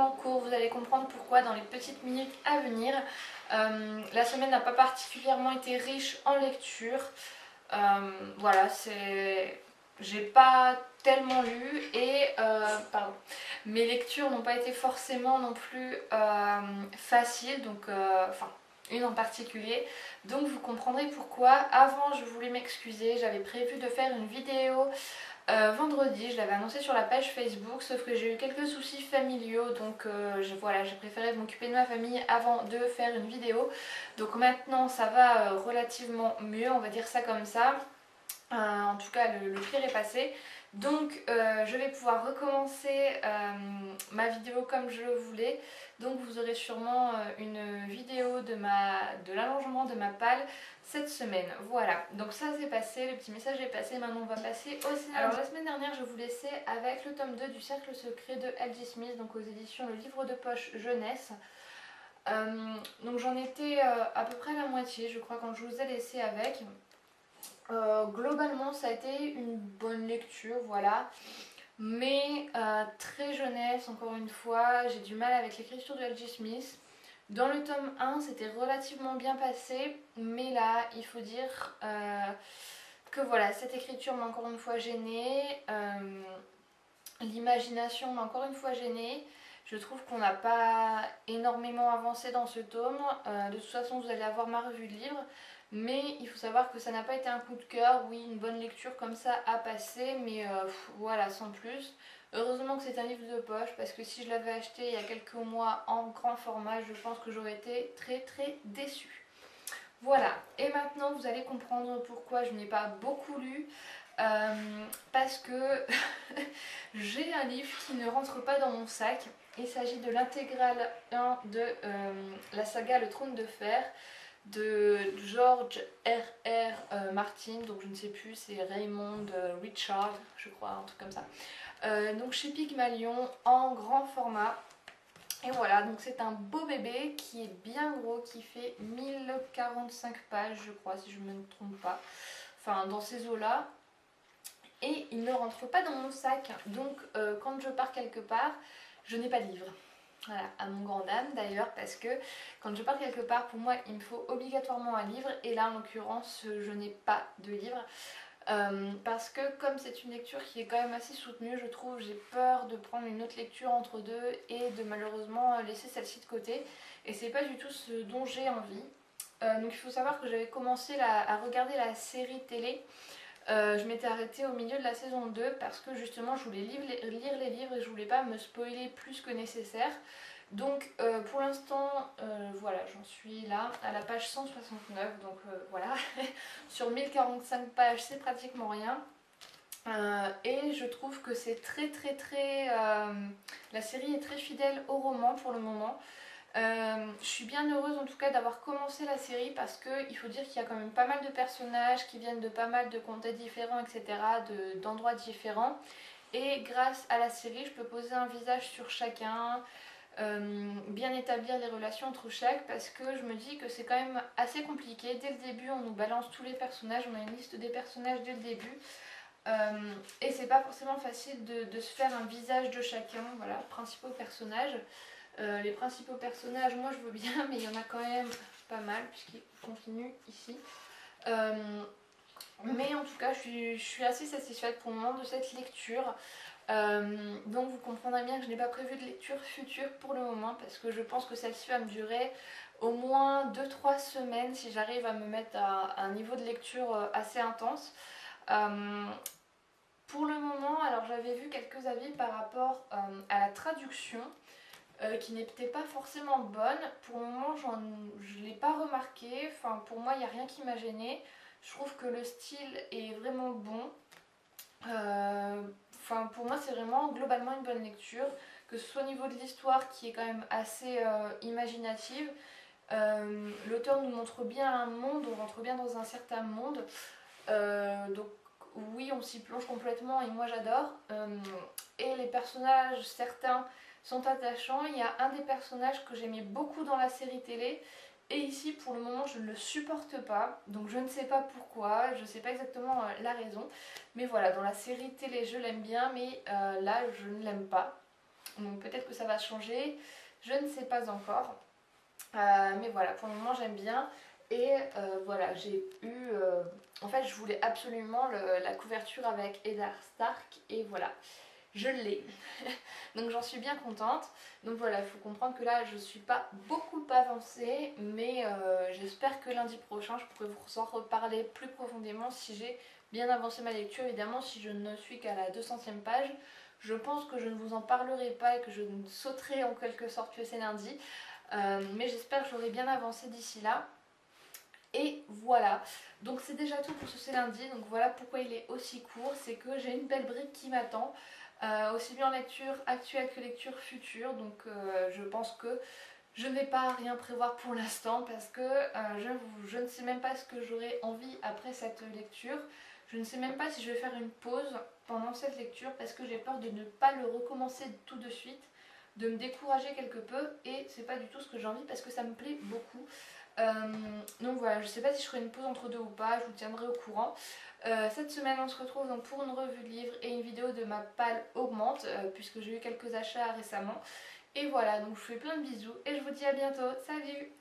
relativement court, vous allez comprendre pourquoi dans les petites minutes à venir. La semaine n'a pas particulièrement été riche en lecture. Voilà, j'ai pas tellement lu et pardon, mes lectures n'ont pas été forcément non plus faciles, donc enfin une en particulier, donc vous comprendrez pourquoi. Avant je voulais m'excuser, j'avais prévu de faire une vidéo vendredi, je l'avais annoncé sur la page Facebook, sauf que j'ai eu quelques soucis familiaux, donc voilà, j'ai préféré m'occuper de ma famille avant de faire une vidéo. Donc maintenant ça va relativement mieux, on va dire ça comme ça. En tout cas le pire est passé. Donc je vais pouvoir recommencer ma vidéo comme je le voulais. Donc vous aurez sûrement une vidéo de l'allongement de ma palle cette semaine. Voilà, donc ça c'est passé, le petit message est passé, maintenant on va passer au cinéma. Alors la semaine dernière je vous laissais avec le tome 2 du Cercle Secret de L.J. Smith, donc aux éditions Le Livre de Poche Jeunesse. Donc j'en étais à peu près à la moitié je crois quand je vous ai laissé avec. Globalement ça a été une bonne lecture, voilà, mais très jeunesse encore une fois, j'ai du mal avec l'écriture de L.J. Smith. Dans le tome 1 c'était relativement bien passé, mais là il faut dire que voilà, cette écriture m'a encore une fois gênée, l'imagination m'a encore une fois gênée. Je trouve qu'on n'a pas énormément avancé dans ce tome. De toute façon vous allez avoir ma revue de livre. Mais il faut savoir que ça n'a pas été un coup de cœur. Oui, une bonne lecture comme ça à passer, mais voilà, sans plus. Heureusement que c'est un livre de poche, parce que si je l'avais acheté il y a quelques mois en grand format, je pense que j'aurais été très déçue. Voilà, et maintenant vous allez comprendre pourquoi je n'ai pas beaucoup lu. Parce que j'ai un livre qui ne rentre pas dans mon sac. Il s'agit de l'intégrale 1 de la saga Le Trône de Fer de George R.R. Martin, donc je ne sais plus, c'est Raymond Richard, je crois, un truc comme ça. Donc chez Pygmalion en grand format. Et voilà, donc c'est un beau bébé qui est bien gros, qui fait 1045 pages, je crois, si je ne me trompe pas. Enfin, dans ces eaux-là. Et il ne rentre pas dans mon sac, donc quand je pars quelque part, je n'ai pas de livre. Voilà, à mon grand dame d'ailleurs, parce que quand je pars quelque part, pour moi, il me faut obligatoirement un livre. Et là, en l'occurrence, je n'ai pas de livre. Parce que comme c'est une lecture qui est quand même assez soutenue, je trouve, j'ai peur de prendre une autre lecture entre deux et de malheureusement laisser celle-ci de côté. Et c'est pas du tout ce dont j'ai envie. Donc il faut savoir que j'avais commencé à regarder la série télé. Je m'étais arrêtée au milieu de la saison 2 parce que justement je voulais lire les livres et je voulais pas me spoiler plus que nécessaire. Donc pour l'instant, voilà, j'en suis là à la page 169, donc voilà, sur 1045 pages c'est pratiquement rien. Et je trouve que c'est la série est très fidèle au roman pour le moment. Je suis bien heureuse en tout cas d'avoir commencé la série parce qu'il faut dire qu'il y a quand même pas mal de personnages qui viennent de pas mal de comtés différents, etc., d'endroits différents. Et grâce à la série, je peux poser un visage sur chacun, bien établir les relations entre chaque, parce que je me dis que c'est quand même assez compliqué. Dès le début, on nous balance tous les personnages, on a une liste des personnages dès le début. Et c'est pas forcément facile de se faire un visage de chacun, voilà, principaux personnages. Les principaux personnages, moi je veux bien, mais il y en a quand même pas mal, puisqu'ils continuent ici. Mais en tout cas, je suis assez satisfaite pour le moment de cette lecture. Donc vous comprendrez bien que je n'ai pas prévu de lecture future pour le moment, parce que je pense que celle-ci va me durer au moins 2-3 semaines si j'arrive à me mettre à un niveau de lecture assez intense. Pour le moment, alors j'avais vu quelques avis par rapport à la traduction. Qui n'était pas forcément bonne. Pour le moment, je ne l'ai pas remarqué. Enfin, pour moi, il n'y a rien qui m'a gênée. Je trouve que le style est vraiment bon. Enfin, pour moi, c'est vraiment globalement une bonne lecture. Que ce soit au niveau de l'histoire qui est quand même assez imaginative. L'auteur nous montre bien un monde, on rentre bien dans un certain monde. Donc oui, on s'y plonge complètement et moi j'adore. Et les personnages, certains sont attachants. Il y a un des personnages que j'aimais beaucoup dans la série télé et ici pour le moment je ne le supporte pas, donc je ne sais pas pourquoi, je ne sais pas exactement la raison, mais voilà, dans la série télé je l'aime bien, mais là je ne l'aime pas. Donc peut-être que ça va changer, je ne sais pas encore. Mais voilà, pour le moment j'aime bien. Et voilà, j'ai eu... en fait, je voulais absolument la couverture avec Eddard Stark. Et voilà, je l'ai. Donc j'en suis bien contente. Donc voilà, il faut comprendre que là, je ne suis pas beaucoup avancée. Mais j'espère que lundi prochain, je pourrai vous en reparler plus profondément si j'ai bien avancé ma lecture. Évidemment, si je ne suis qu'à la 200e page, je pense que je ne vous en parlerai pas et que je sauterai en quelque sorte que c'est lundi. Mais j'espère que j'aurai bien avancé d'ici là. Et voilà, donc c'est déjà tout pour ce lundi. Donc voilà pourquoi il est aussi court, c'est que j'ai une belle brique qui m'attend, aussi bien en lecture actuelle que lecture future. Donc je pense que je ne vais pas rien prévoir pour l'instant parce que je ne sais même pas ce que j'aurai envie après cette lecture. Je ne sais même pas si je vais faire une pause pendant cette lecture parce que j'ai peur de ne pas le recommencer tout de suite, de me décourager quelque peu, et c'est pas du tout ce que j'ai envie parce que ça me plaît beaucoup. Donc voilà, je sais pas si je ferai une pause entre deux ou pas, je vous tiendrai au courant. Cette semaine on se retrouve donc pour une revue de livres et une vidéo de ma palle augmente, puisque j'ai eu quelques achats récemment. Et voilà, donc je vous fais plein de bisous et je vous dis à bientôt. Salut!